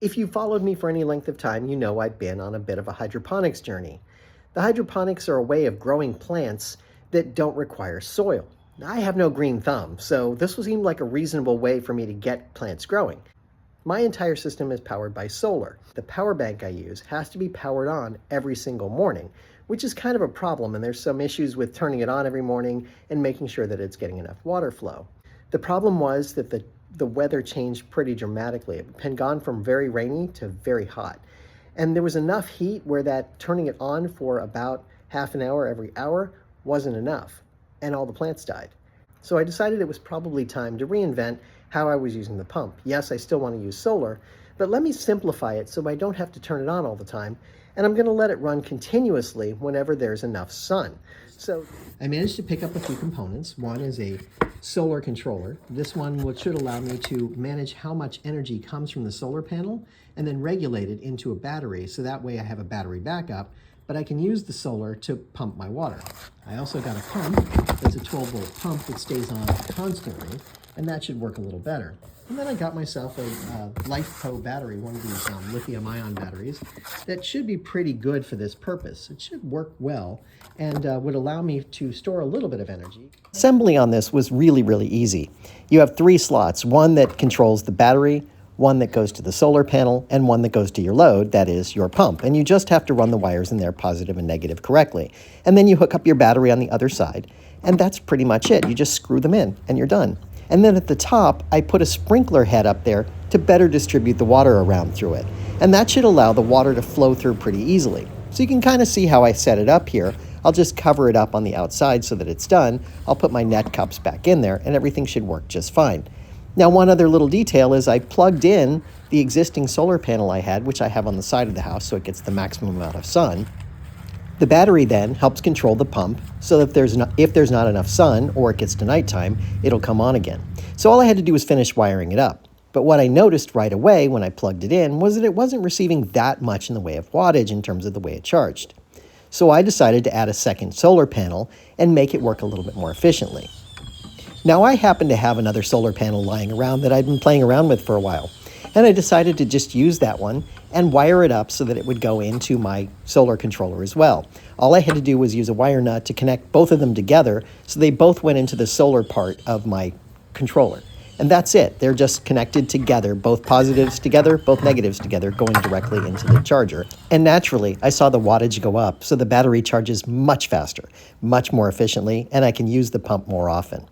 If you followed me for any length of time, you know I've been on a bit of a hydroponics journey. The hydroponics are a way of growing plants that don't require soil. I have no green thumb, so this seemed like a reasonable way for me to get plants growing. My entire system is powered by solar. The power bank I use has to be powered on every single morning, which is kind of a problem, and there's some issues with turning it on every morning and making sure that it's getting enough water flow. The problem was that the weather changed pretty dramatically. It had gone from very rainy to very hot. And there was enough heat where that turning it on for about half an hour every hour wasn't enough, and all the plants died. So I decided it was probably time to reinvent how I was using the pump. Yes, I still want to use solar, but let me simplify it so I don't have to turn it on all the time, and I'm going to let it run continuously whenever there's enough sun. So I managed to pick up a few components. One is a solar controller. This one should allow me to manage how much energy comes from the solar panel and then regulate it into a battery, so that way I have a battery backup, but I can use the solar to pump my water. I also got a pump that's a 12-volt pump that stays on constantly, and that should work a little better. And then I got myself a LifePo battery, one of these lithium-ion batteries, that should be pretty good for this purpose. It should work well and would allow me to store a little bit of energy. Assembly on this was really, really easy. You have 3 slots, one that controls the battery, one that goes to the solar panel, and one that goes to your load, that is your pump. And you just have to run the wires in there, positive and negative, correctly. And then you hook up your battery on the other side, and that's pretty much it. You just screw them in, and you're done. And then at the top, I put a sprinkler head up there to better distribute the water around through it. And that should allow the water to flow through pretty easily. So you can kind of see how I set it up here. I'll just cover it up on the outside so that it's done. I'll put my net cups back in there, and everything should work just fine. Now, one other little detail is I plugged in the existing solar panel I had, which I have on the side of the house so it gets the maximum amount of sun. The battery then helps control the pump so that if there's not enough sun or it gets to nighttime, it'll come on again. So all I had to do was finish wiring it up. But what I noticed right away when I plugged it in was that it wasn't receiving that much in the way of wattage in terms of the way it charged. So I decided to add a second solar panel and make it work a little bit more efficiently. Now, I happen to have another solar panel lying around that I'd been playing around with for a while, and I decided to just use that one and wire it up so that it would go into my solar controller as well. All I had to do was use a wire nut to connect both of them together so they both went into the solar part of my controller. And that's it. They're just connected together, both positives together, both negatives together, going directly into the charger. And naturally, I saw the wattage go up, so the battery charges much faster, much more efficiently, and I can use the pump more often.